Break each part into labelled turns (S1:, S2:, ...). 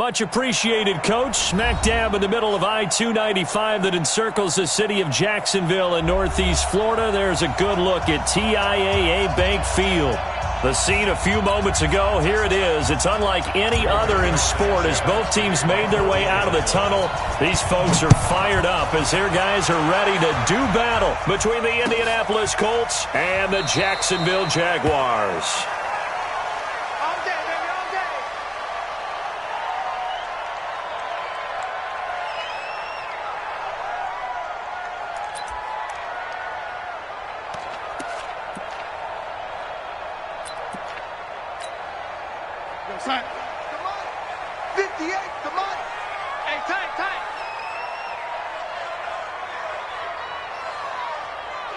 S1: Much appreciated, Coach. Smack dab in the middle of I-295 that encircles the city of Jacksonville in Northeast Florida. There's a good look at TIAA Bank Field. The scene a few moments ago, here it is. It's unlike any other in sport as both teams made their way out of the tunnel. These folks are fired up as their guys are ready to do battle between the Indianapolis Colts and the Jacksonville Jaguars.
S2: Son. Come on. 58, come on. Hey, tight.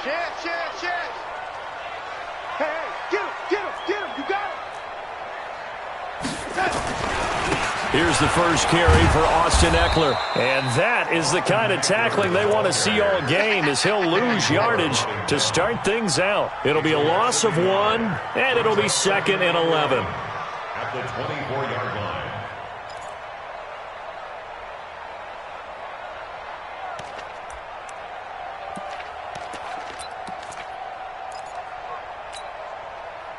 S2: Share. Hey, get him. You got him.
S1: Here's the first carry for Austin Eckler. And that is the kind of tackling they want to see all game as he'll lose yardage to start things out. It'll be a loss of 1, and it'll be 2nd and 11.
S3: At the 24-yard line.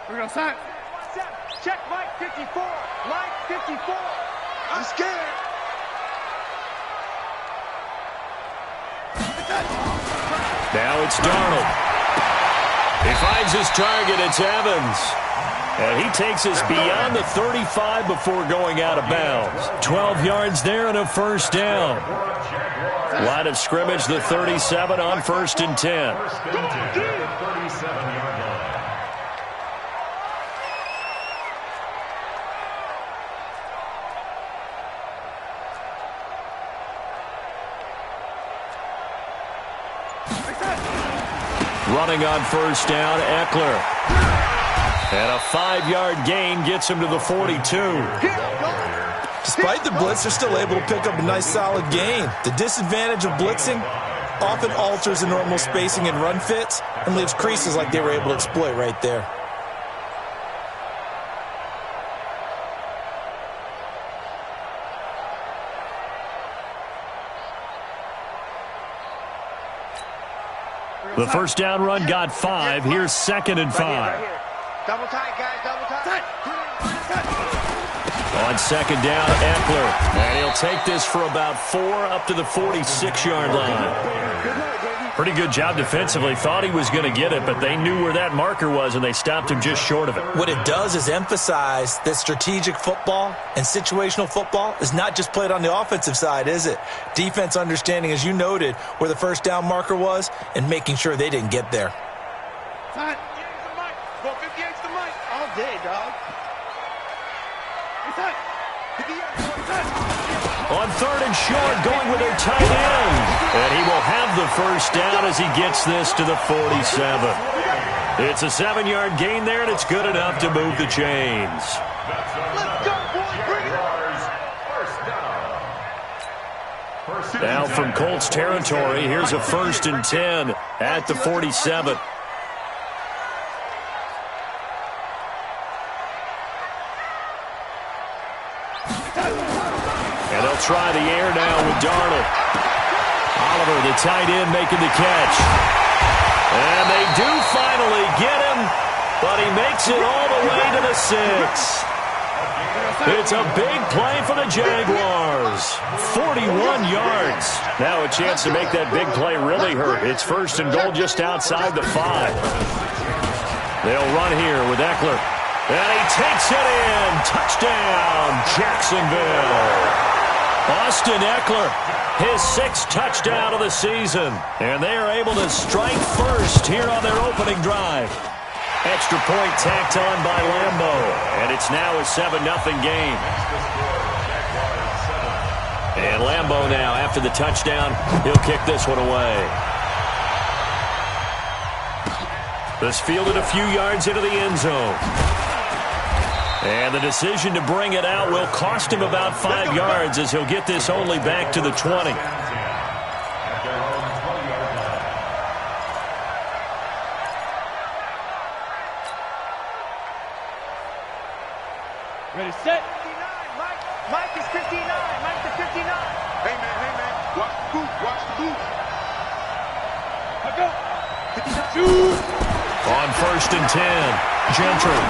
S2: We're going to sign. Check Mike 54. Mike 54. I'm scared.
S1: Now it's Darnold. He finds his target. It's Evans. And he takes us beyond the 35 before going out of bounds. 12 yards there and a first down. Line of scrimmage, the 37 on 1st and 10. Running on first down, Eckler. And a 5-yard gain gets him to the 42.
S4: Despite the blitz, they're still able to pick up a nice solid gain. The disadvantage of blitzing often alters the normal spacing and run fits and leaves creases like they were able to exploit right there.
S1: The first down run got 5. Here's 2nd and 5.
S2: Double tight, guys, double tight.
S1: On 2nd down, Eckler. And he'll take this for about 4 up to the 46-yard line. Pretty good job defensively. Thought he was going to get it, but they knew where that marker was, and they stopped him just short of it.
S4: What it does is emphasize that strategic football and situational football is not just played on the offensive side, is it? Defense understanding, as you noted, where the first down marker was and making sure they didn't get there.
S2: Time. 58's the mic. All day, dog.
S1: On 3rd and short, going with their tight end. And he will have the first down as he gets this to the 47. It's a 7-yard gain there, and it's good enough to move the chains.
S2: Let's go, boys. Bring it.
S1: Now from Colts territory, here's a 1st and 10 at the 47. And they'll try the air now with Darnold. Oliver, the tight end, making the catch. And they do finally get him, but he makes it all the way to the 6. It's a big play for the Jaguars. 41 yards. Now a chance to make that big play really hurt. It's 1st and goal just outside the 5. They'll run here with Eckler. And he takes it in. Touchdown, Jacksonville. Austin Eckler, his 6th touchdown of the season. And they are able to strike first here on their opening drive. Extra point tacked on by Lambo. And it's now a 7-0 game. And Lambo now, after the touchdown, he'll kick this one away. This fielded a few yards into the end zone. And the decision to bring it out will cost him about 5 yards as he'll get this only back to the 20.
S2: Ready, set. Mike is 59. Mike to 59. Hey, man. Watch the boot. Watch the boot. Let's go. 59. Shoot.
S1: On 1st and 10, Gentry.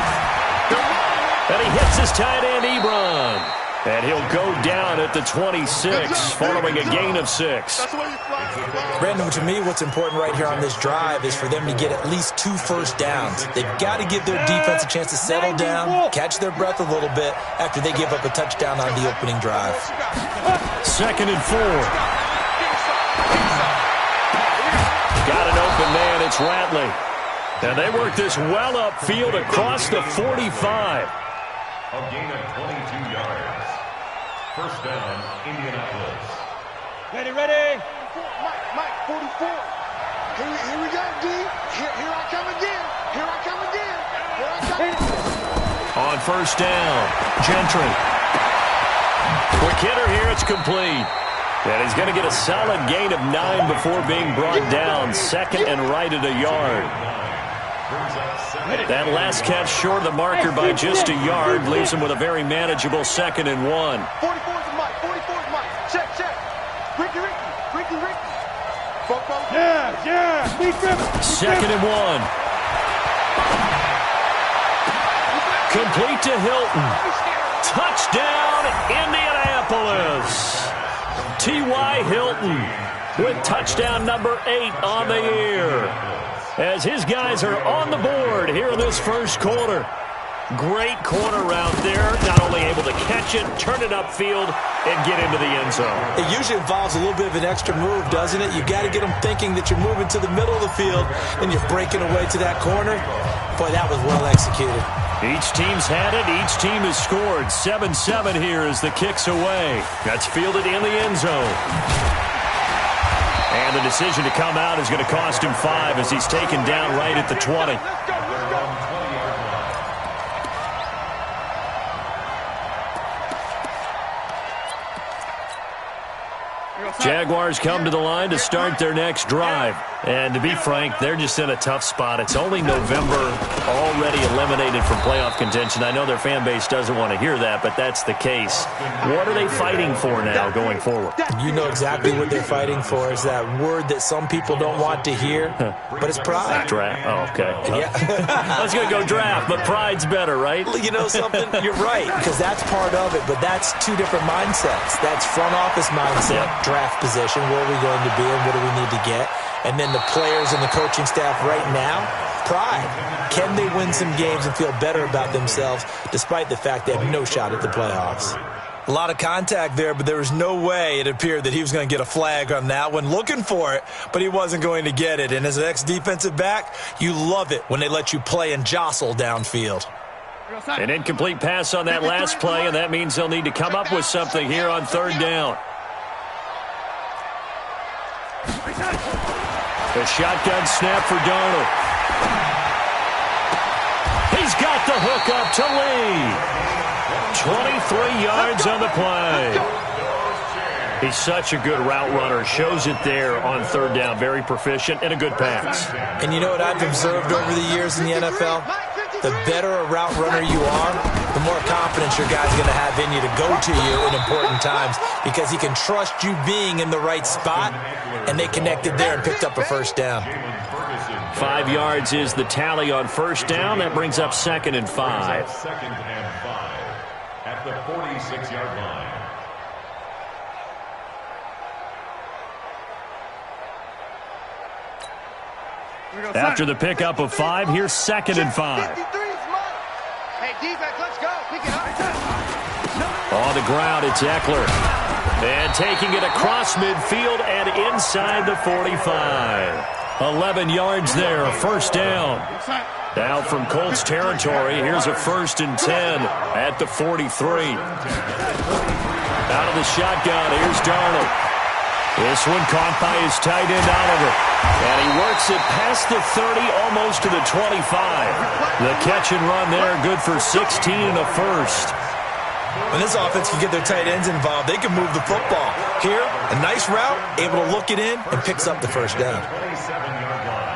S1: And he hits his tight end, Ebron. And he'll go down at the 26 following a gain of 6.
S4: Brandon, to me, what's important right here on this drive is for them to get at least 2 first downs. They've got to give their defense a chance to settle down, catch their breath a little bit after they give up a touchdown on the opening drive.
S1: 2nd and 4. Got an open man. It's Ratley. And they work this well upfield across the 45.
S3: A gain of 22 yards. First down, Indianapolis.
S2: Ready. Mike, 44. Here we go, D. Here I come again.
S1: On 1st down, Gentry. Quick hitter here, it's complete. And he's going to get a solid gain of 9 before being brought down. 2nd and right at a yard. That last catch short of the marker by just a yard leaves him with a very manageable 2nd and 1.
S2: 44's Mike. Check. Ricky. Yeah.
S1: 2nd and 1. Complete to Hilton. Touchdown, Indianapolis. T.Y. Hilton with touchdown number 8 on the year. As his guys are on the board here in this first quarter. Great corner route there. Not only able to catch it, turn it upfield, and get into the end zone.
S4: It usually involves a little bit of an extra move, doesn't it? You've got to get them thinking that you're moving to the middle of the field and you're breaking away to that corner. Boy, that was well executed.
S1: Each team's had it. Each team has scored. 7-7 here as the kick's away. That's fielded in the end zone. And the decision to come out is going to cost him 5 as he's taken down right at the 20. Jaguars come to the line to start their next drive. And to be frank, they're just in a tough spot. It's only November, already eliminated from playoff contention. I know their fan base doesn't want to hear that, but that's the case. What are they fighting for now going forward?
S4: You know exactly what they're fighting for. Is that word that some people don't want to hear, but it's pride.
S1: Draft. Oh, okay.
S4: Yeah.
S1: I was going to go draft, but pride's better, right?
S4: You know something? You're right, because that's part of it, but that's 2 different mindsets. That's front office mindset, draft position, where are we going to be and what do we need to get? And then the players and the coaching staff right now, pride. Can they win some games and feel better about themselves despite the fact they have no shot at the playoffs? A lot of contact there, but there was no way it appeared that he was going to get a flag on that one. Looking for it, but he wasn't going to get it. And as an ex-defensive back, you love it when they let you play and jostle downfield.
S1: An incomplete pass on that last play, and that means they'll need to come up with something here on 3rd down. The shotgun snap for Darnold. He's got the hook up to Lee. 23 yards on the play. He's such a good route runner. Shows it there on 3rd down. Very proficient and a good pass.
S4: And you know what I've observed over the years in the NFL? The better a route runner you are, the more confidence your guy's going to have in you to go to you in important times because he can trust you being in the right spot, and they connected there and picked up a first down.
S1: 5 yards is the tally on 1st down. That brings up 2nd and 5.
S3: 2nd and 5 at the 46-yard line.
S1: After the pickup of 5, here's 2nd and 5.
S2: Hey, defense, let's go. Pick it up.
S1: On the ground, it's Eckler. And taking it across midfield and inside the 45. 11 yards there, 1st down. Now from Colts territory, here's a 1st and 10 at the 43. Out of the shotgun, here's Darnold. This one caught by his tight end, Oliver. And he works it past the 30, almost to the 25. The catch and run there, good for 16 and a first.
S4: When this offense can get their tight ends involved, they can move the football. Here, a nice route, able to look it in, and picks up the first down.
S3: 27-yard line.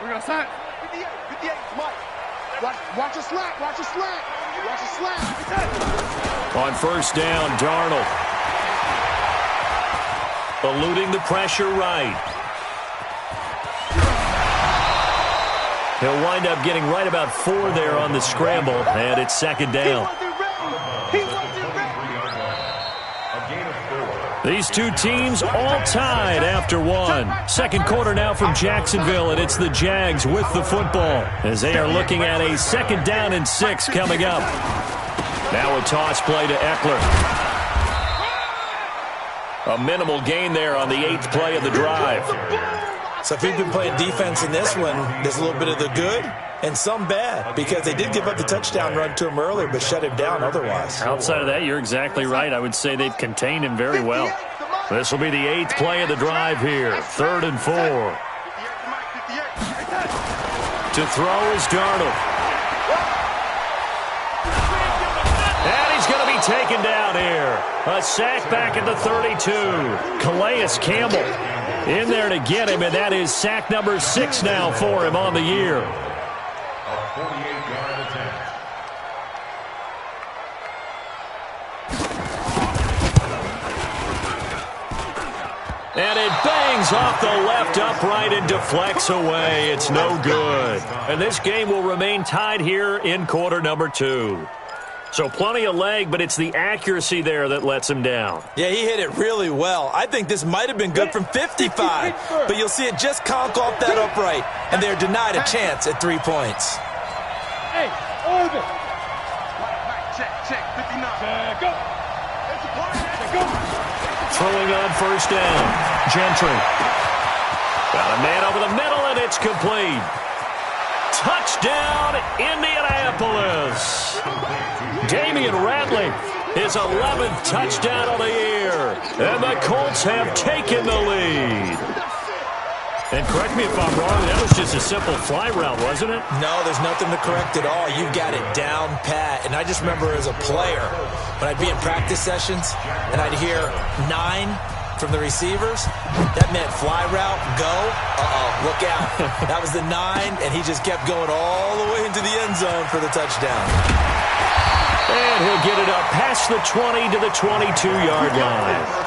S2: We're going to sign. 58, 58, Mike. Watch a slack, watch a slack. Watch a slack.
S1: On first down, Darnold. Eluding the pressure right. He'll wind up getting right about 4 there on the scramble, and it's second down. These two teams all tied after one. Second quarter now from Jacksonville, and it's the Jags with the football as they are looking at a second down and 6 coming up. Now a toss play to Eckler. A minimal gain there on the 8th play of the drive.
S4: So if you've been playing defense in this one, there's a little bit of the good and some bad, because they did give up the touchdown run to him earlier but shut him down otherwise.
S5: Outside of that, you're exactly right. I would say they've contained him very well.
S1: This will be the 8th play of the drive here. 3rd and 4. To throw is Darnold. And he's going to be taken down here. A sack back at the 32. Calais Campbell in there to get him, and that is sack number 6 now for him on the year.
S3: A 48-yard attempt.
S1: And it bangs off the left upright and deflects away. It's no good. And this game will remain tied here in quarter number 2. So plenty of leg, but it's the accuracy there that lets him down.
S4: Yeah, he hit it really well. I think this might have been good from 55, but you'll see it just conk off that upright, and they're denied a chance at 3 points.
S2: Hey, over. Check, 59. Go.
S1: Throwing on first down. Gentry. Got a man over the middle, and it's complete. Touchdown, Indianapolis. Damian Ratley, his 11th touchdown of the year. And the Colts have taken the lead. And correct me if I'm wrong, that was just a simple fly route, wasn't it?
S4: No, there's nothing to correct at all. You got it down pat. And I just remember as a player, when I'd be in practice sessions and I'd hear 9 from the receivers, that meant fly route, go. Look out. That was the 9, and he just kept going all the way into the end zone for the touchdown.
S1: And he'll get it up past the 20 to the 22-yard line.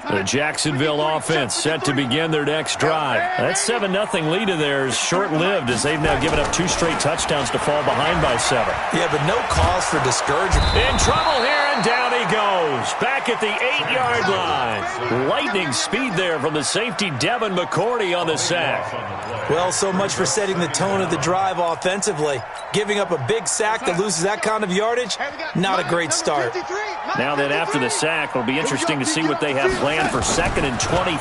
S1: The Jacksonville offense set to begin their next drive. That 7-0 lead of theirs short-lived as they've now given up 2 straight touchdowns to fall behind by 7.
S4: Yeah, but no cause for discouragement.
S1: In trouble here, and down he goes. Back at the 8-yard line. Lightning speed there from the safety Devin McCourty on the sack.
S4: Well, so much for setting the tone of the drive offensively. Giving up a big sack that loses that kind of yardage, not a great start.
S5: Now that after the sack, it'll be interesting to see what they have planned for 2nd and 23.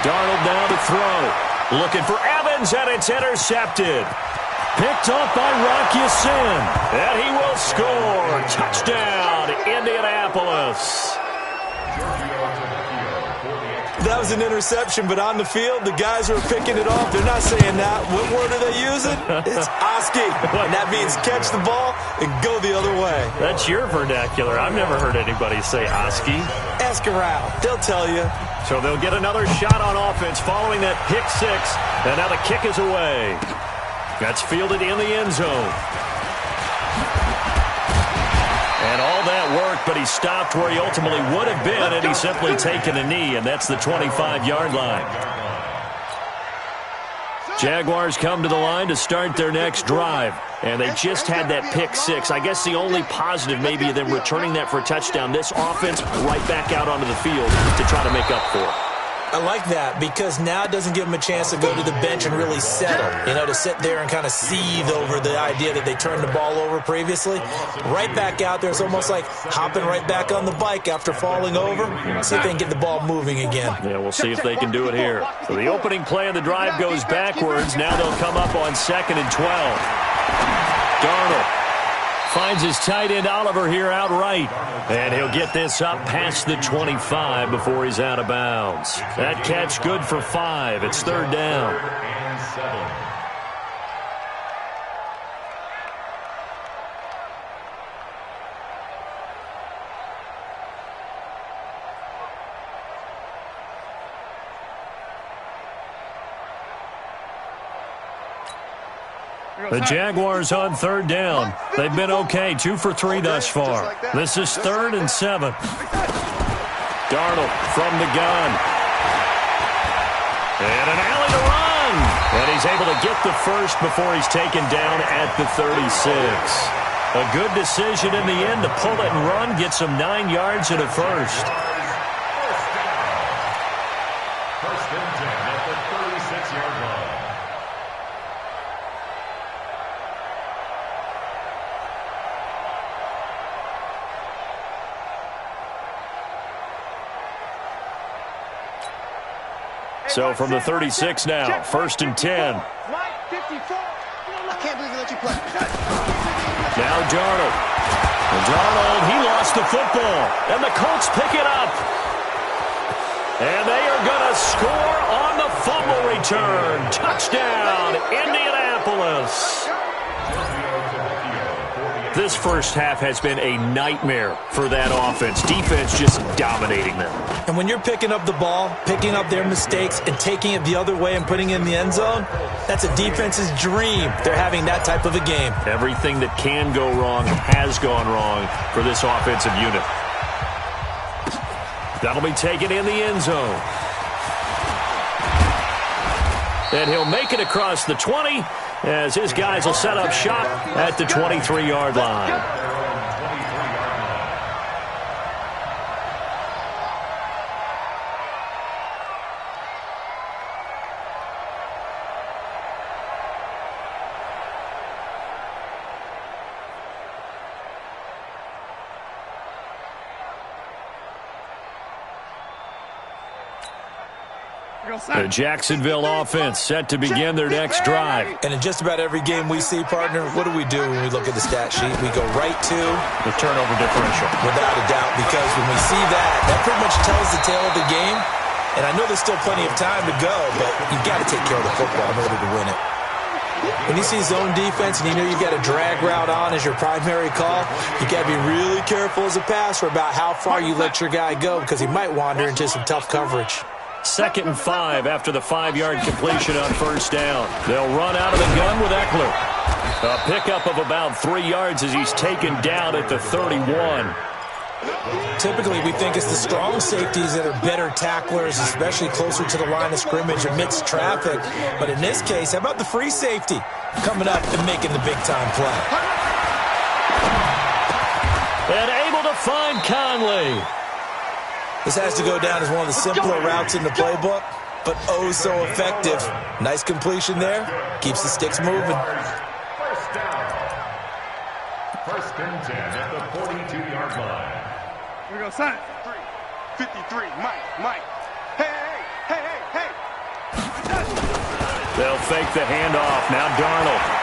S1: Darnold now to throw. Looking for Evans, and it's intercepted. Picked off by Rock Ya-Sin, and he will score. Touchdown, Indianapolis.
S4: That was an interception, but on the field, the guys who are picking it off, they're not saying that. What word are they using? It's Oski, and that means catch the ball and go the other way.
S5: That's your vernacular. I've never heard anybody say Oski.
S4: Ask around. They'll tell you.
S1: So they'll get another shot on offense following that pick 6, and now the kick is away. That's fielded in the end zone. And all that worked, but he stopped where he ultimately would have been had he simply taken a knee, and that's the 25-yard line. Jaguars come to the line to start their next drive, and they just had that pick 6. I guess the only positive maybe of them returning that for a touchdown. This offense right back out onto the field to try to make up for it.
S4: I like that because now it doesn't give them a chance to go to the bench and really settle, to sit there and kind of seethe over the idea that they turned the ball over previously. Right back out there, it's almost like hopping right back on the bike after falling over. See if they can get the ball moving again.
S1: Yeah, we'll see if they can do it here. So the opening play of the drive goes backwards. Now they'll come up on 2nd and 12. Darnold Finds his tight end Oliver here outright. And he'll get this up past the 25 before he's out of bounds. That catch good for 5. It's third down.
S3: And 7.
S1: The Jaguars on third down. They've been okay, 2 for 3 thus far. This is 3rd and 7. Darnold from the gun. And an alley to run. And he's able to get the first before he's taken down at the 36. A good decision in the end to pull it and run, get some 9 yards and a first.
S3: First and 10 at the 36-yard line.
S1: So from the 36 now, 1st and 10.
S2: I can't believe he let you play.
S1: Now Darnold. And Darnold, he lost the football. And the Colts pick it up. And they are going to score on the fumble return. Touchdown, Indianapolis. This first half has been a nightmare for that offense. Defense just dominating them.
S4: And when you're picking up the ball, picking up their mistakes, and taking it the other way and putting it in the end zone, that's a defense's dream. They're having that type of a game.
S1: Everything that can go wrong has gone wrong for this offensive unit. That'll be taken in the end zone. And he'll make it across the 20 as his guys will set up shop at the 23-yard line. The Jacksonville offense set to begin their next drive.
S4: And in just about every game we see, partner, what do we do when we look at the stat sheet? We go right to
S1: the turnover differential.
S4: Without a doubt, because when we see that pretty much tells the tale of the game. And I know there's still plenty of time to go, but you've got to take care of the football in order to win it. When you see zone defense and you know you've got a drag route on as your primary call, you got to be really careful as a passer about how far you let your guy go because he might wander into some tough coverage.
S1: 2nd and 5 after the 5-yard completion on first down. They'll run out of the gun with Eckler. A pickup of about 3 yards as he's taken down at the 31.
S4: Typically, we think it's the strong safeties that are better tacklers, especially closer to the line of scrimmage amidst traffic. But in this case, how about the free safety coming up and making the big-time play?
S1: And able to find Conley.
S4: This has to go down as one of the simpler routes in the playbook, but oh so effective. Nice completion there. Keeps the sticks moving.
S3: First down. 1st and 10 at the 42-yard line.
S2: Here we go, son. 53. Mike. Hey.
S1: They'll fake the handoff. Now Darnold.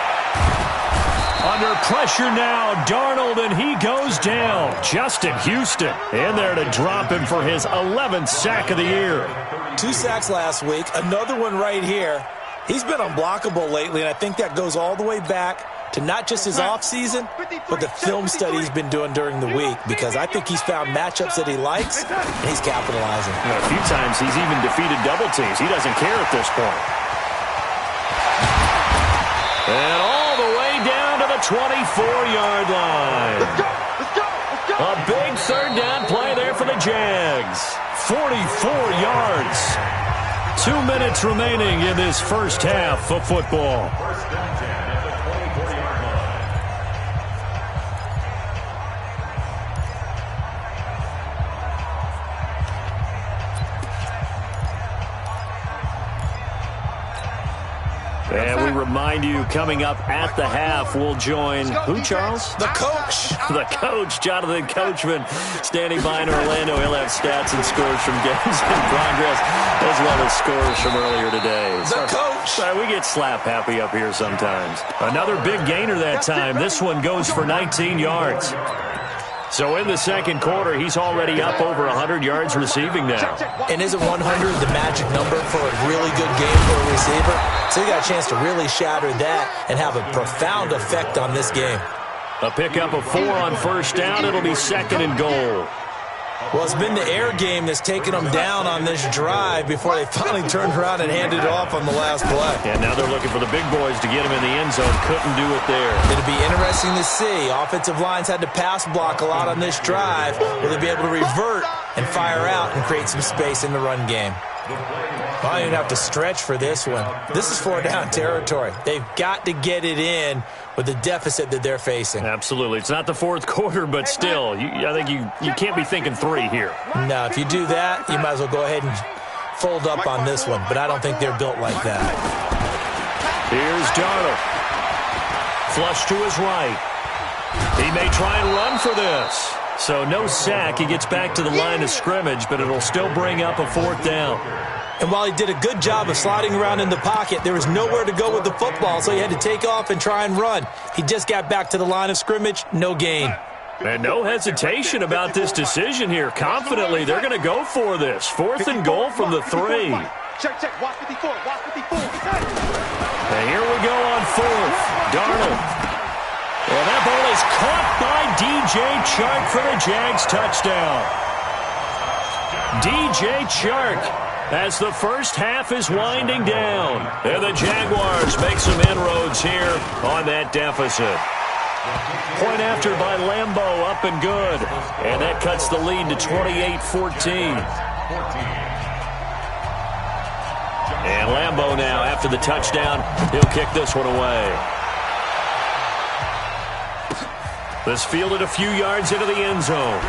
S1: Under pressure now, Darnold, and he goes down. Justin Houston in there to drop him for his 11th sack of the year.
S4: 2 sacks last week, another one right here. He's been unblockable lately, and I think that goes all the way back to not just his offseason, but the film study he's been doing during the week, because I think he's found matchups that he likes, and he's capitalizing.
S1: A few times he's even defeated double teams. He doesn't care at this point. And all the way down to the 24-yard line.
S2: Let's go.
S1: A big 3rd down play there for the Jags. 44 yards. 2 minutes remaining in this first half of football.
S3: 1st and 10 at the 24-yard line.
S5: And we remind you, coming up at the half, we'll join who, Charles?
S4: The coach.
S5: The coach, Jonathan Coachman, standing by in Orlando. He'll have stats and scores from games in progress, as well as scores from earlier today.
S4: The coach.
S5: Sorry, we get slap happy up here sometimes. Another big gainer that time. This one goes for 19 yards. So in the second quarter, he's already up over 100 yards receiving now.
S4: And isn't 100 the magic number for a really good game for a receiver? So you got a chance to really shatter that and have a profound effect on this game.
S5: A pickup of 4 on first down. It'll be second and goal.
S4: Well, it's been the air game that's taken them down on this drive before they finally turned around and handed it off on the last play.
S5: And now they're looking for the big boys to get him in the end zone. Couldn't do it there.
S4: It'll be interesting to see. Offensive lines had to pass block a lot on this drive. Will they be able to revert and fire out and create some space in the run game? I don't even have to stretch for this one. This is 4-down territory. They've got to get it in with the deficit that they're facing.
S5: Absolutely. It's not the fourth quarter, but still, I think you can't be thinking 3 here.
S4: No, if you do that, you might as well go ahead and fold up on this one, but I don't think they're built like that.
S5: Here's Darnold. Flush to his right. He may try and run for this. So no sack. He gets back to the line of scrimmage, but it'll still bring up a 4th down.
S4: And while he did a good job of sliding around in the pocket, there was nowhere to go with the football, so he had to take off and try and run. He just got back to the line of scrimmage, no gain.
S5: And no hesitation about this decision here. Confidently, they're going to go for this. 4th and goal from the 3.
S2: Check, watch 54, watch 54.
S5: And here we go on 4th. Darnold. And that ball is caught by DJ Chark for the Jags touchdown. DJ Chark, as the first half is winding down. And the Jaguars make some inroads here on that deficit. Point after by Lambeau, up and good. And that cuts the lead to 28-14. And Lambeau now, after the touchdown, he'll kick this one away. This fielded a few yards into the end zone.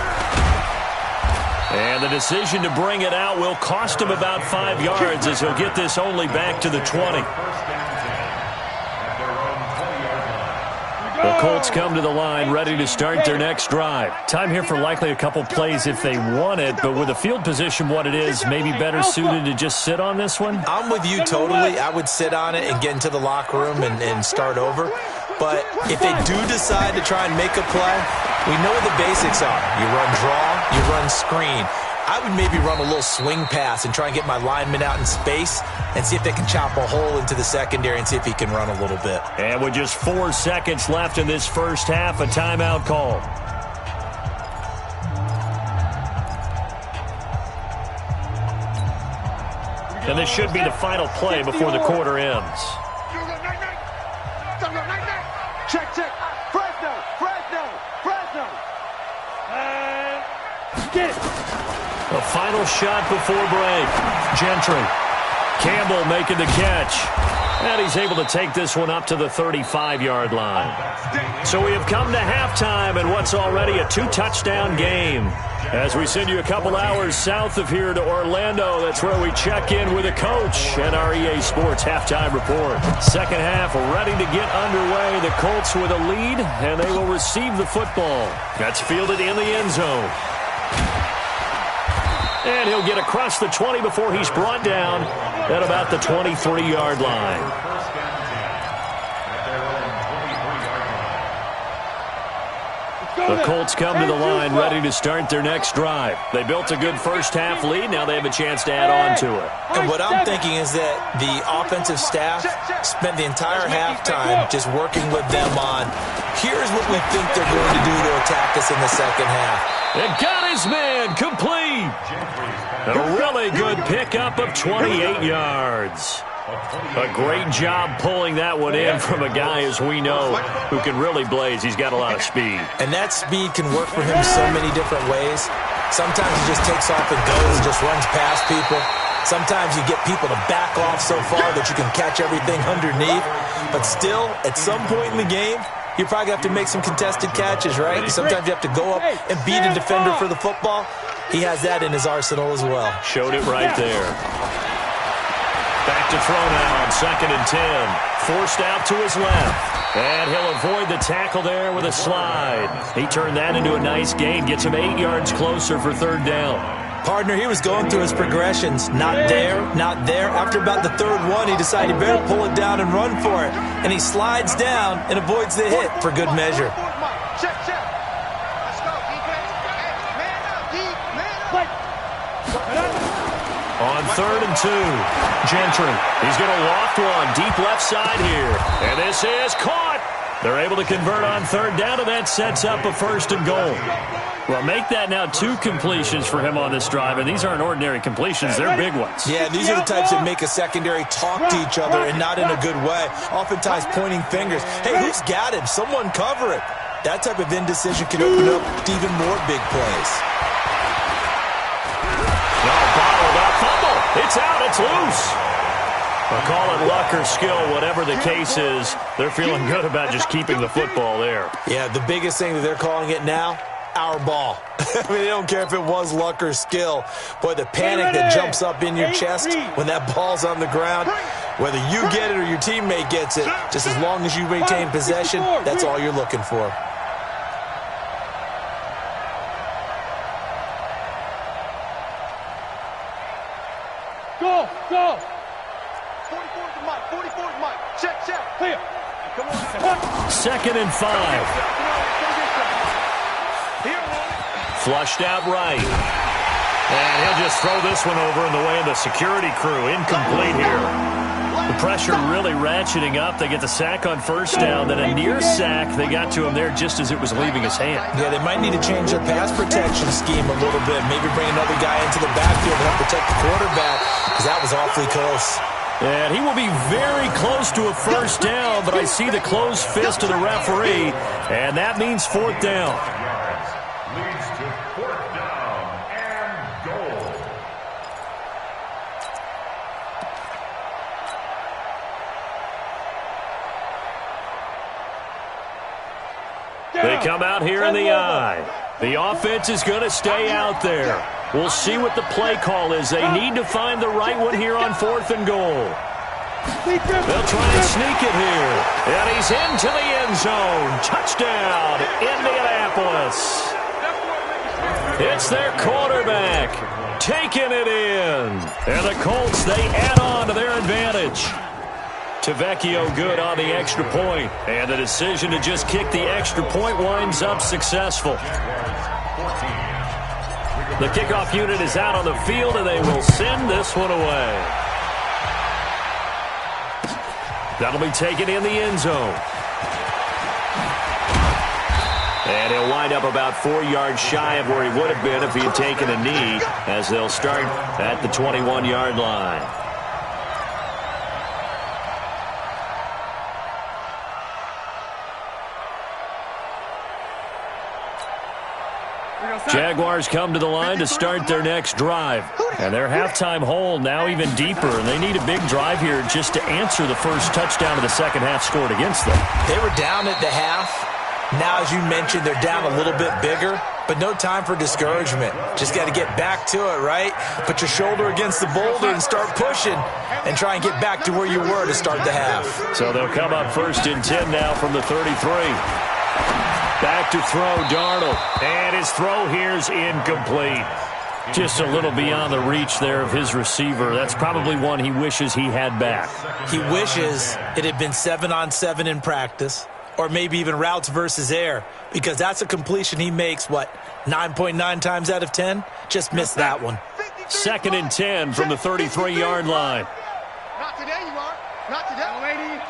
S5: And the decision to bring it out will cost him about 5 yards as he'll get this only back to the 20. The Colts come to the line ready to start their next drive. Time here for likely a couple plays if they want it, but with the field position what it is, maybe better suited to just sit on this one?
S4: I'm with you totally. I would sit on it and get into the locker room and start over. But if they do decide to try and make a play, we know what the basics are. You run draw, you run screen. I would maybe run a little swing pass and try and get my lineman out in space and see if they can chop a hole into the secondary and see if he can run a little bit.
S5: And with just 4 seconds left in this first half, a timeout call. And this should be the final play before the quarter ends.
S2: Check. Fresno. Get it.
S5: A final shot before break. Gentry. Campbell making the catch. And he's able to take this one up to the 35-yard line. So we have come to halftime in what's already a 2-touchdown game. As we send you a couple hours south of here to Orlando, that's where we check in with the coach and our EA Sports halftime report. Second half ready to get underway. The Colts with a lead, and they will receive the football. That's fielded in the end zone. And he'll get across the 20 before he's brought down at about the 23-yard line. The Colts come to the line ready to start their next drive. They built a good first half lead. Now they have a chance to add on to it.
S4: And what I'm thinking is that the offensive staff spent the entire halftime just working with them on, here's what we think they're going to do to attack us in the second half.
S5: And got his man complete. A really good pickup of 28 yards. A great job pulling that one in from a guy, as we know, who can really blaze. He's got a lot of speed.
S4: And that speed can work for him so many different ways. Sometimes he just takes off and goes, just runs past people. Sometimes you get people to back off so far that you can catch everything underneath. But still, at some point in the game, you probably have to make some contested catches, right? Sometimes you have to go up and beat a defender for the football. He has that in his arsenal as well.
S5: Showed it right there. Back to throw now on 2nd and 10. Forced out to his left. And he'll avoid the tackle there with a slide. He turned that into a nice gain. Gets him 8 yards closer for 3rd down.
S4: Partner, he was going through his progressions. Not there, not there. After about the 3rd one, he decided he better pull it down and run for it. And he slides down and avoids the hit for good measure.
S2: Check. Let's go, defense. Hey, man up, D. Man up.
S5: On 3rd and 2, Gentry. He's going to loft one deep left side here. And this is caught. They're able to convert on 3rd down, and that sets up a 1st and goal. Well, make that now 2 completions for him on this drive, and these aren't ordinary completions. They're big ones.
S4: Yeah, these are the types that make a secondary talk to each other and not in a good way. Oftentimes pointing fingers. Hey, who's got him? Someone cover it. That type of indecision can open up to even more big plays.
S5: No, bottled up fumble. It's out. It's loose. Well, call it luck or skill, whatever the case is. They're feeling good about just keeping the football there.
S4: Yeah, the biggest thing that they're calling it now, our ball. I mean, they don't care if it was luck or skill. Boy, the panic that jumps up in your chest when that ball's on the ground, whether you get it or your teammate gets it, just as long as you maintain possession, that's all you're looking for.
S2: Go. 44's Mike. 44's Mike. Check. Clear. Come on.
S5: 2nd and 5. Flushed out right. And he'll just throw this one over in the way of the security crew. Incomplete here. The pressure really ratcheting up. They get the sack on 1st down. Then a near sack. They got to him there just as it was leaving his hand.
S4: Yeah, they might need to change their pass protection scheme a little bit. Maybe bring another guy into the backfield to help protect the quarterback, because that was awfully close.
S5: And he will be very close to a 1st down, but I see the closed fist of the referee, and that means 4th down.
S3: Leads to 4th down and goal.
S5: They come out here in the eye. The offense is going to stay out there. We'll see what the play call is. They need to find the right one here on 4th and goal. They'll try and sneak it here. And he's into the end zone. Touchdown, Indianapolis. It's their quarterback taking it in. And the Colts, they add on to their advantage. Tavecchio good on the extra point. And the decision to just kick the extra point winds up successful. The kickoff unit is out on the field, and they will send this one away. That'll be taken in the end zone. And he'll wind up about 4 yards shy of where he would have been if he had taken a knee, as they'll start at the 21-yard line. Jaguars come to the line to start their next drive. And their halftime hole now even deeper, and they need a big drive here just to answer the first touchdown of the second half scored against them.
S4: They were down at the half. Now, as you mentioned, they're down a little bit bigger, but no time for discouragement. Just got to get back to it, right? Put your shoulder against the boulder and start pushing and try and get back to where you were to start the half.
S5: So they'll come up 1st and 10 now from the 33. Back to throw, Darnold. And his throw here's incomplete. Just a little beyond the reach there of his receiver. That's probably one he wishes he had back.
S4: He wishes it had been 7-on-7 in practice, or maybe even routes versus air, because that's a completion he makes, 9.9 times out of 10? Just missed that one.
S5: 2nd and 10 from the 33-yard line.
S2: Not today, you are. Not today, lady.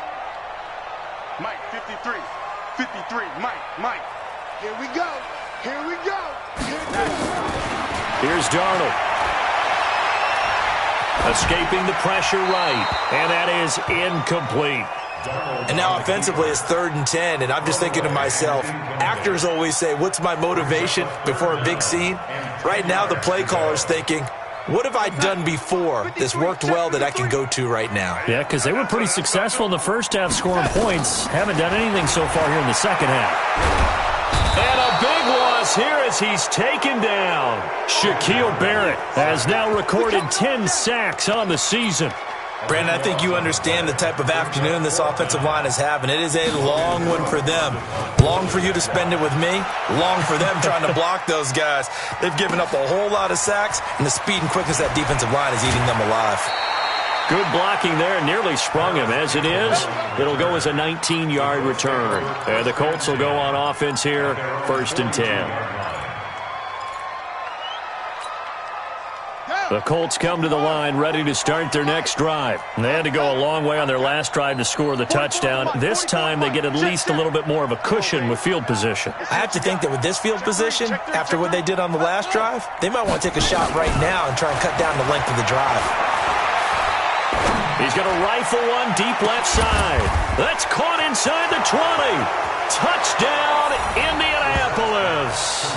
S2: Mike, 53. 53. Mike. Here we go.
S5: Here's Darnold. Escaping the pressure right. And that is incomplete.
S4: And now offensively it's 3rd and 10, and I'm just thinking to myself, actors always say, what's my motivation before a big scene? Right now the play caller's thinking, what have I done before that's worked well that I can go to right now?
S5: Yeah, because they were pretty successful in the first half scoring points. Haven't done anything so far here in the second half. And a big loss here as he's taken down. Shaquille Barrett has now recorded 10 sacks on the season.
S4: Brandon, I think you understand the type of afternoon this offensive line is having. It is a long one for them. Long for you to spend it with me. Long for them trying to block those guys. They've given up a whole lot of sacks, and the speed and quickness of that defensive line is eating them alive.
S5: Good blocking there. Nearly sprung him. As it is, it'll go as a 19-yard return. And the Colts will go on offense here, 1st and 10. The Colts come to the line ready to start their next drive. They had to go a long way on their last drive to score the touchdown. This time they get at least a little bit more of a cushion with field position.
S4: I have to think that with this field position, after what they did on the last drive, they might want to take a shot right now and try and cut down the length of the drive.
S5: He's going to rifle one deep left side. That's caught inside the 20. Touchdown, Indianapolis.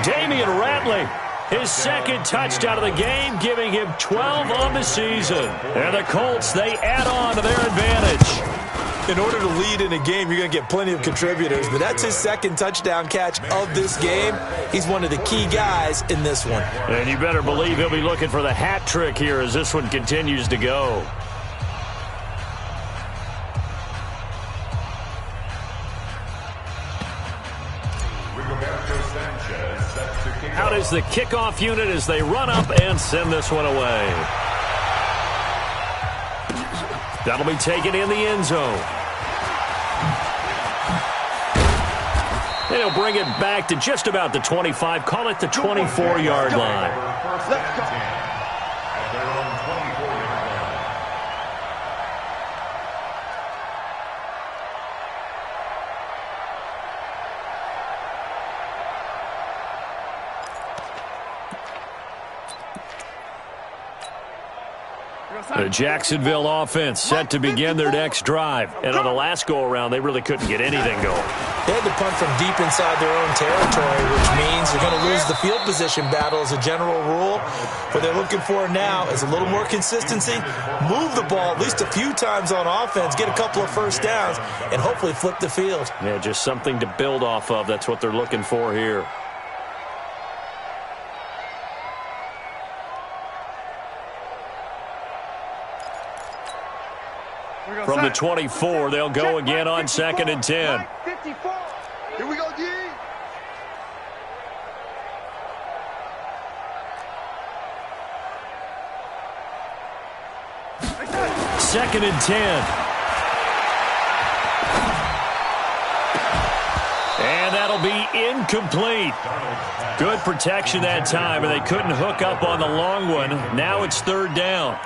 S5: Damian Ratley. His second touchdown of the game, giving him 12 on the season. And the Colts, they add on to their advantage.
S4: In order to lead in a game, you're going to get plenty of contributors, but that's his second touchdown catch of this game. He's one of the key guys in this one.
S5: And you better believe he'll be looking for the hat trick here as this one continues to go. Out is the kickoff unit as they run up and send this one away. That'll be taken in the end zone. And he'll bring it back to just about the 25. Call it the 24-yard line.
S3: Let's go. At their own 24-yard line.
S5: The Jacksonville offense set to begin their next drive. And on the last go-around, they really couldn't get anything going.
S4: They had to punt from deep inside their own territory, which means they're going to lose the field position battle as a general rule. What they're looking for now is a little more consistency, move the ball at least a few times on offense, get a couple of first downs, and hopefully flip the field.
S5: Yeah, just something to build off of. That's what they're looking for here. From the 24, they'll go again on 2nd and 10.
S2: 54. Here we go, D.
S5: Second and 10. And that'll be incomplete. Good protection that time, and they couldn't hook up on the long one. Now it's 3rd down.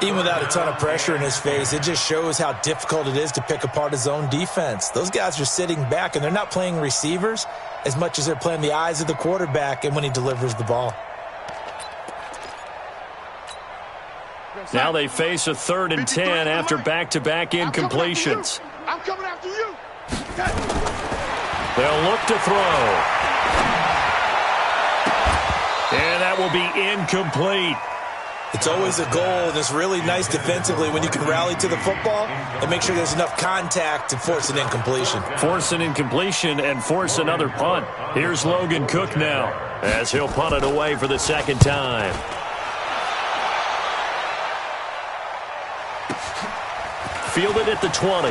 S4: Even without a ton of pressure in his face, it just shows how difficult it is to pick apart his own defense. Those guys are sitting back, and they're not playing receivers as much as they're playing the eyes of the quarterback and when he delivers the ball.
S5: Now they face a 3rd and 10 after back-to-back incompletions.
S2: I'm coming after you.
S5: They'll look to throw. And that will be incomplete.
S4: It's always a goal, and it's really nice defensively when you can rally to the football and make sure there's enough contact to force an incompletion.
S5: Force an incompletion and force another punt. Here's Logan Cook now as he'll punt it away for the second time. Fielded at the 20.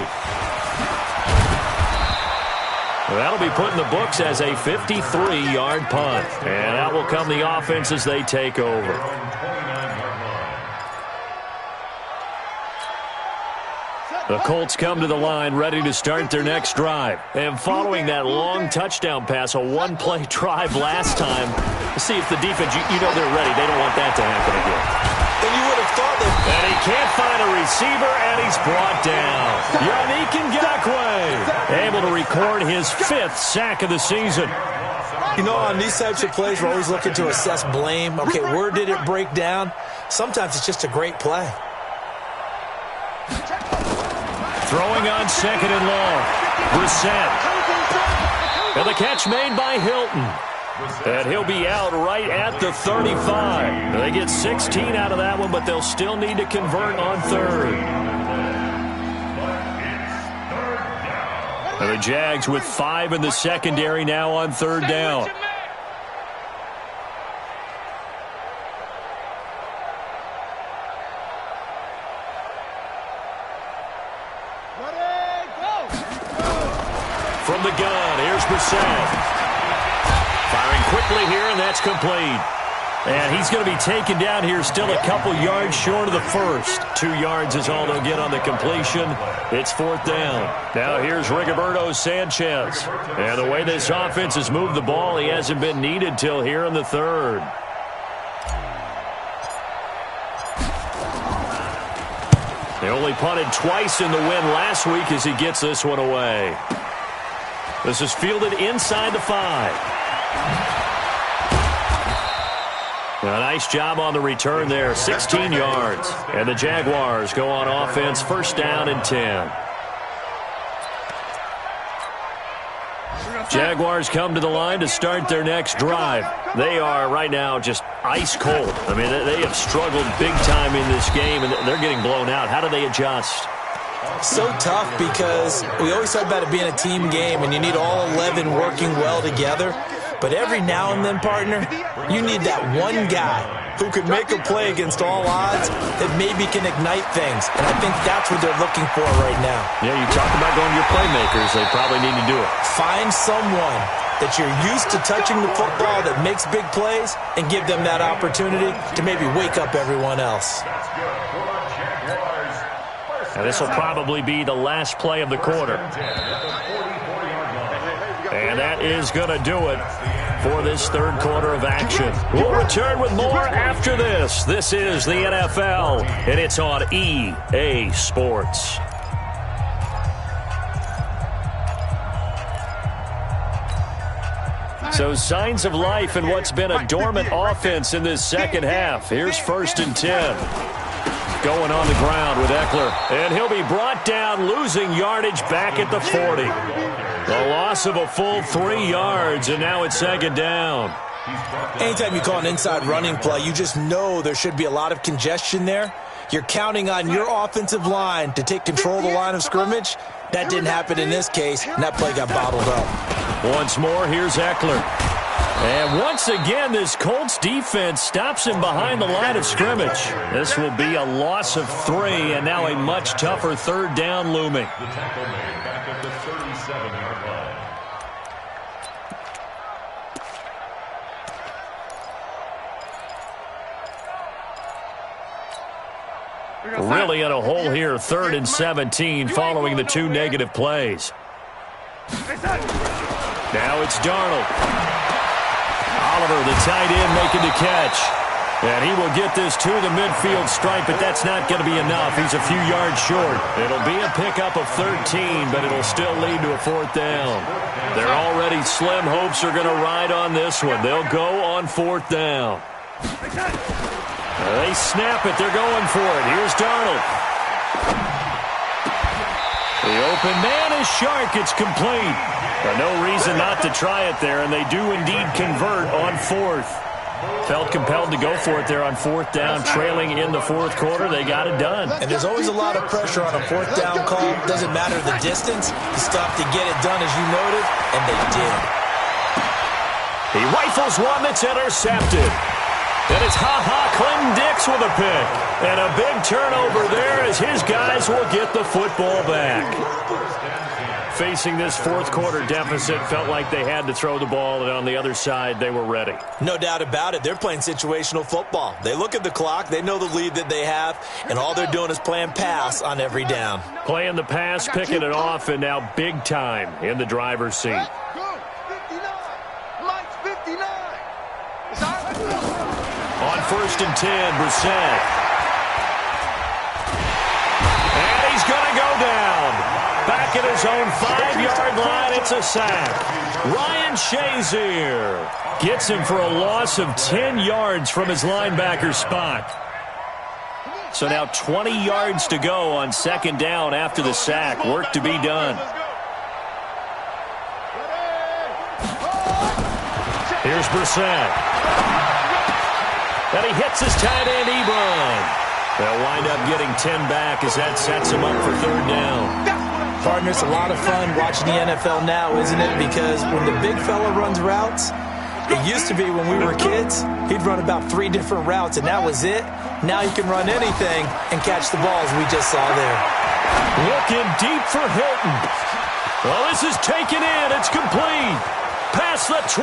S5: That'll be put in the books as a 53-yard punt. And out will come the offense as they take over. The Colts come to the line ready to start their next drive. And following that long touchdown pass, a one-play drive last time, see if the defense, you know they're ready. They don't want that to happen again.
S4: And you would have thought that.
S5: And he can't find a receiver, and he's brought down. Yannick Ngakoue able to record his 5th sack of the season.
S4: You know, on these types of plays, we're always looking to assess blame. Okay, where did it break down? Sometimes it's just a great play.
S5: Throwing on 2nd and long. Brissett. And the catch made by Hilton. And he'll be out right at the 35. They get 16 out of that one, but they'll still need to convert on 3rd. And the Jags with 5 in the secondary now on 3rd down. from the gun. Here's Brissett. Firing quickly here, and that's complete. And he's going to be taken down here still a couple yards short of the first. 2 yards is all they'll get on the completion. It's 4th down. Now here's Rigoberto Sanchez. And the way this offense has moved the ball, he hasn't been needed till here in the 3rd. They only punted twice in the win last week as he gets this one away. This is fielded inside the 5. A nice job on the return there, 16 yards. And the Jaguars go on offense, 1st down and 10. Jaguars come to the line to start their next drive. They are right now just ice cold. I mean, they have struggled big time in this game, and they're getting blown out. How do they adjust?
S4: So tough because we always talk about it being a team game, and you need all 11 working well together. But every now and then, partner, you need that one guy who can make a play against all odds that maybe can ignite things. And I think that's what they're looking for right now.
S5: Yeah, you talk about going to your playmakers. They probably need to do it.
S4: Find someone that you're used to touching the football that makes big plays and give them that opportunity to maybe wake up everyone else.
S5: And this will probably be the last play of the quarter. And that is going to do it for this 3rd quarter of action. We'll return with more after this. This is the NFL, and it's on EA Sports. So signs of life in what's been a dormant offense in this second half. Here's 1st and 10. Going on the ground with Eckler. And he'll be brought down, losing yardage back at the 40. A loss of a full 3 yards, and now it's 2nd down.
S4: Anytime you call an inside running play, you just know there should be a lot of congestion there. You're counting on your offensive line to take control of the line of scrimmage. That didn't happen in this case, and that play got bottled up.
S5: Once more, here's Eckler. And once again, this Colts defense stops him behind the line of scrimmage. This will be a loss of 3, and now a much tougher 3rd down looming.
S3: The tackle made back at the 37-yard line.
S5: Really in a hole here, 3rd and 17 following the 2 negative plays. Now it's Darnold. Oliver, the tight end, making the catch. And he will get this to the midfield stripe, but that's not going to be enough. He's a few yards short. It'll be a pickup of 13, but it'll still lead to a 4th down. Their already slim hopes are going to ride on this one. They'll go on 4th down. They snap it. They're going for it. Here's Darnold. The open man is Shark. It's complete. No reason not to try it there, and they do indeed convert on 4th. Felt compelled to go for it there on 4th down, trailing in the 4th quarter. They got it done.
S4: And there's always a lot of pressure on a 4th down call. Doesn't matter the distance. You stop to get it done, as you noted, and they did.
S5: He rifles one that's intercepted. And it's Clinton Dix with a pick. And a big turnover there as his guys will get the football back. Facing this 4th quarter deficit, felt like they had to throw the ball, and on the other side, they were ready.
S4: No doubt about it. They're playing situational football. They look at the clock, they know the lead that they have, and all they're doing is playing pass on every down.
S5: Playing the pass, picking it off, and now big time in the driver's seat.
S2: 59. Mike's 59.
S5: On 1st and 10, Brissett. And he's going to go down. Back at his own 5-yard line, it's a sack. Ryan Shazier gets him for a loss of 10 yards from his linebacker spot. So now 20 yards to go on 2nd down after the sack. Work to be done. Here's Brissett. And he hits his tight end, Ebron. They'll wind up getting 10 back as that sets him up for 3rd down.
S4: Partner, it's a lot of fun watching the NFL now, isn't it? Because when the big fella runs routes, It used to be when we were kids, he'd run about 3 different routes, and that was it. Now he can run anything and catch the balls we just saw there.
S5: Looking deep for Hilton. Well, this is taken in. It's complete. Past the 20.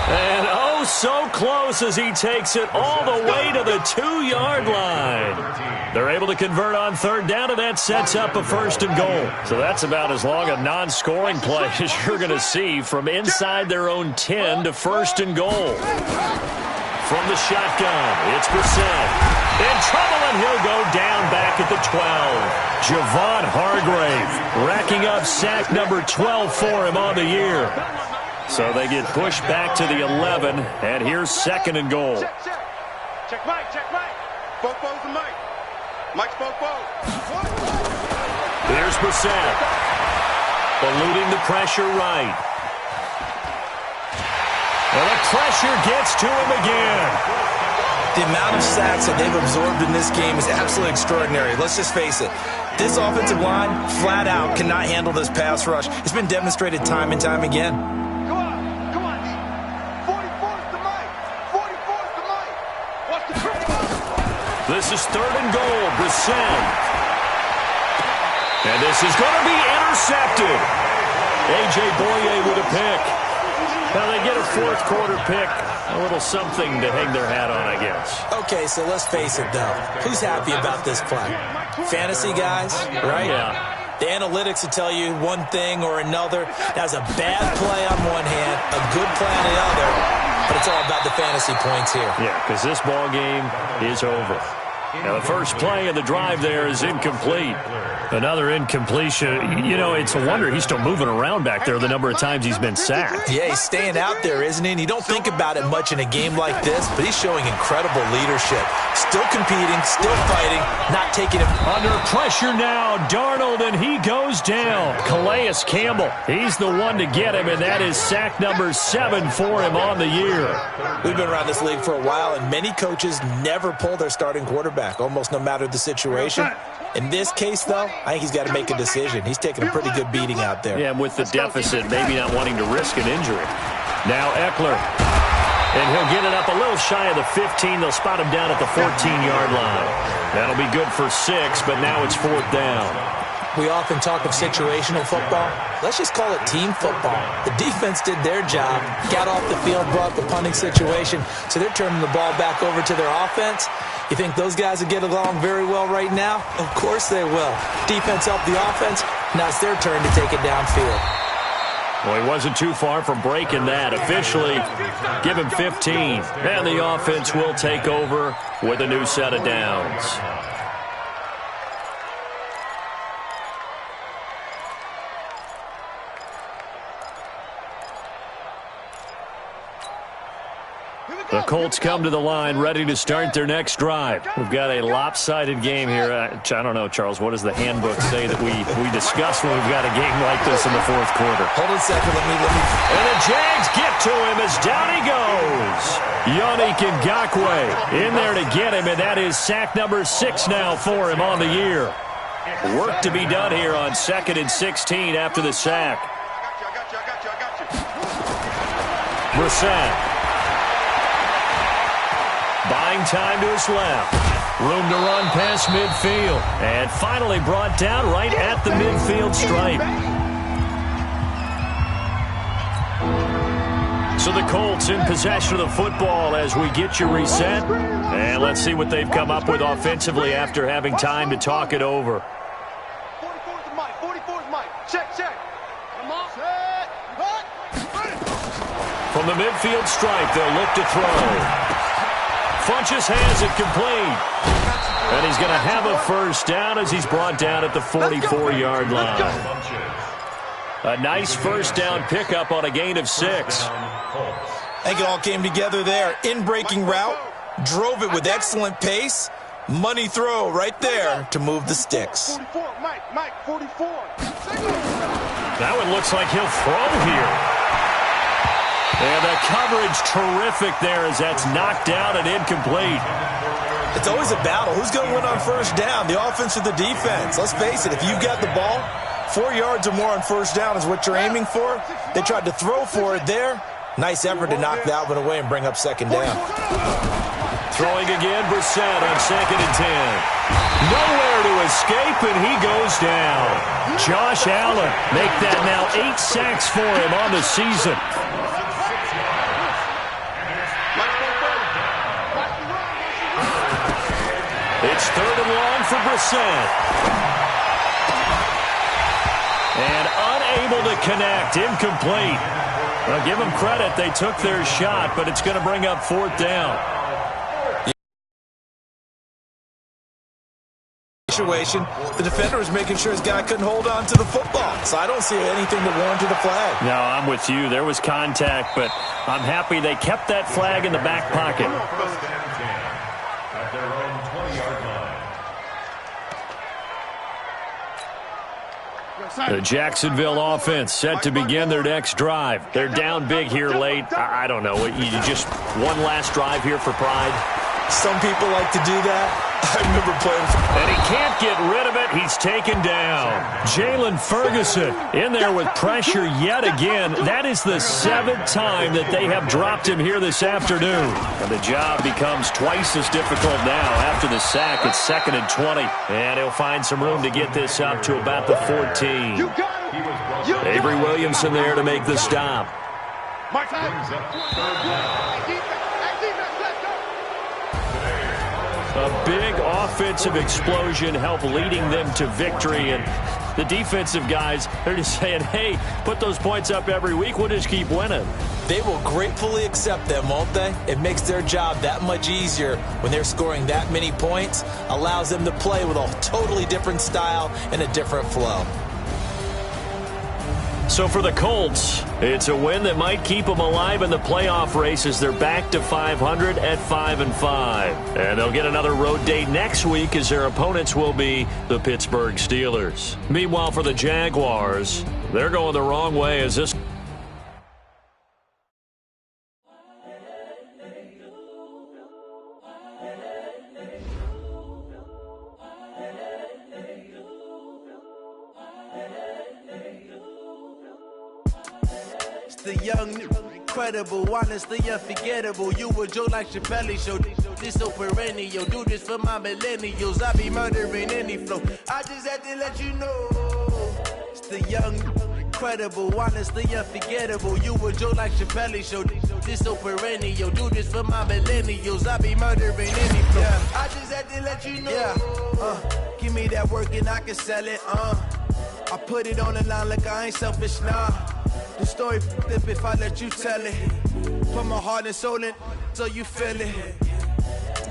S5: And oh, so close as he takes it all the way to the 2-yard line. They're able to convert on third down, and that sets up a 1st and goal. So that's about as long a non-scoring play as you're going to see from inside their own 10 to 1st and goal. From the shotgun, it's Brissett. In trouble, and he'll go down back at the 12. Javon Hargrave racking up sack number 12 for him on the year. So they get pushed back to the 11, and here's 2nd and goal.
S2: Check, check. Check Mike, check Mike. Fofo's the Mike. Mike's Fofo.
S5: There's Brissett. Eluding the pressure right. And the pressure gets to him again.
S4: The amount of sacks that they've absorbed in this game is absolutely extraordinary. Let's just face it. This offensive line, flat out, cannot handle this pass rush. It's been demonstrated time and time again.
S2: Come on. 44's the Mike. 44's the Mike. Watch the trick.
S5: This is 3rd and goal. Brissett. And this is going to be intercepted. A.J. Boye with a pick. Now they get a 4th quarter pick. A little something to hang their hat on, I guess.
S4: Okay, so let's face it, though. Who's happy about this play? Fantasy guys, right?
S5: Yeah.
S4: The analytics will tell you one thing or another. That's a bad play on one hand, a good play on the other, but it's all about the fantasy points here.
S5: Yeah, because this ball game is over. Now, the first play of the drive there is incomplete. Another incompletion. You know, it's a wonder he's still moving around back there the number of times he's been sacked.
S4: Yeah, he's staying out there, isn't he? And you don't think about it much in a game like this, but he's showing incredible leadership. Still competing, still fighting, not taking it.
S5: Under pressure now, Darnold, and he goes down. Calais Campbell, he's the one to get him, and that is sack number 7 for him on the year.
S4: We've been around this league for a while, and many coaches never pull their starting quarterback, almost no matter the situation. In this case, though, I think he's got to make a decision. He's taking a pretty good beating out there.
S5: Yeah, with the deficit, maybe not wanting to risk an injury. Now Eckler. And he'll get it up a little shy of the 15. They'll spot him down at the 14-yard line. That'll be good for 6, but now it's 4th down.
S4: We often talk of situational football. Let's just call it team football. The defense did their job, got off the field, brought the punting situation, so they're turning the ball back over to their offense. You think those guys will get along very well right now? Of course they will. Defense helped the offense. Now it's their turn to take it downfield.
S5: Well, he wasn't too far from breaking that. Officially, give him 15. And the offense will take over with a new set of downs. The Colts come to the line, ready to start their next drive. We've got a lopsided game here. I don't know, Charles, what does the handbook say that we discuss when we've got a game like this in the 4th quarter?
S4: Hold on a second, let me.
S5: And the Jags get to him as down he goes. Yannick Ngakoue in there to get him, and that is sack number 6 now for him on the year. Work to be done here on 2nd and 16 after the sack.
S2: I got you.
S5: Brissett. Buying time to his left. Room to run past midfield. And finally brought down right at the midfield stripe. So the Colts in possession of the football as we get you reset. And let's see what they've come up with offensively after having time to talk it over.
S2: 44's Mike. 44's Mike. Check. Come on. Set.
S5: From the midfield stripe, they'll look to throw. Funches has it complete. And he's going to have a 1st down as he's brought down at the 44-yard line. A nice 1st down pickup on a gain of 6.
S4: I think it all came together there. In-breaking route, drove it with excellent pace. Money throw right there to move the sticks.
S2: 44, Mike, 44.
S5: That one looks like he'll throw here. And the coverage terrific there as that's knocked down and incomplete.
S4: It's always a battle. Who's going to win on 1st down, the offense or the defense? Let's face it, if you've got the ball, 4 yards or more on 1st down is what you're aiming for. They tried to throw for it there. Nice effort to knock that one away and bring up second down.
S5: Throwing again, Brissett on 2nd and 10. Nowhere to escape, and he goes down. Josh Allen make that now 8 sacks for him on the season. It's 3rd and long for Brissett. And unable to connect, incomplete. Well, give them credit, they took their shot, but it's going to bring up 4th down.
S4: Situation, the defender was making sure his guy couldn't hold on to the football, so I don't see anything to warrant the flag.
S5: No, I'm with you. There was contact, but I'm happy they kept that flag in the back pocket.
S3: At their own 20-yard line.
S5: The Jacksonville offense set to begin their next drive. They're down big here late. I don't know. You just one last drive here for pride?
S4: Some people like to do that. I remember playing.
S5: And he can't get rid of it. He's taken down. Jalen Ferguson in there with pressure yet again. That is the 7th time that they have dropped him here this afternoon. And the job becomes twice as difficult now after the sack. It's 2nd and 20. And he'll find some room to get this up to about the 14. Avery Williamson there to make the stop. A big offensive explosion helped leading them to victory. And the defensive guys, they're just saying, hey, put those points up every week. We'll just keep winning.
S4: They will gratefully accept them, won't they? It makes their job that much easier when they're scoring that many points. Allows them to play with a totally different style and a different flow.
S5: So for the Colts, it's a win that might keep them alive in the playoff race as they're back to 500 at 5-5. And they'll get another road date next week as their opponents will be the Pittsburgh Steelers. Meanwhile, for the Jaguars, they're going the wrong way as this.
S6: The young, incredible, honestly unforgettable. You a Joe like Chappelle show. This so perennial. Do this for my millennials. I be murdering any flow. I just had to let you know. It's the young, incredible, honestly unforgettable. You a Joe like Chappelle show. This so perennial. Do this for my millennials. I be murdering any flow. Yeah. I just had to let you know. Yeah. Give me that work and I can sell it. I put it on the line like I ain't selfish, nah. The story flip if I let you tell it. Put my heart and soul in so you feel it.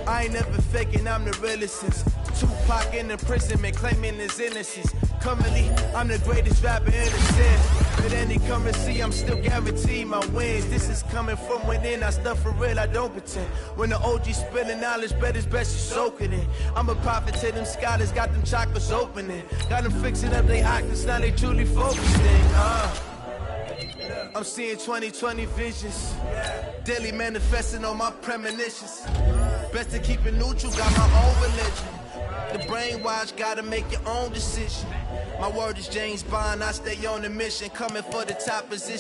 S6: I ain't never faking, I'm the realest since Tupac in imprisonment, claiming his innocence. Currently, I'm the greatest rapper in the sin. With any currency, I'm still guaranteed my wins. This is coming from within, I stuff for real, I don't pretend. When the OG spilling knowledge, bet it's best you soak it in. I'm a prophet to them scholars, got them chakras opening. Got them fixing up they octaves, now they truly focusing. I'm seeing 20/20 visions. Daily manifesting on my premonitions. Best to keep it neutral, got my own religion. The brainwash, gotta make your own decision. My word is James Bond, I stay on the mission. Coming for the top position.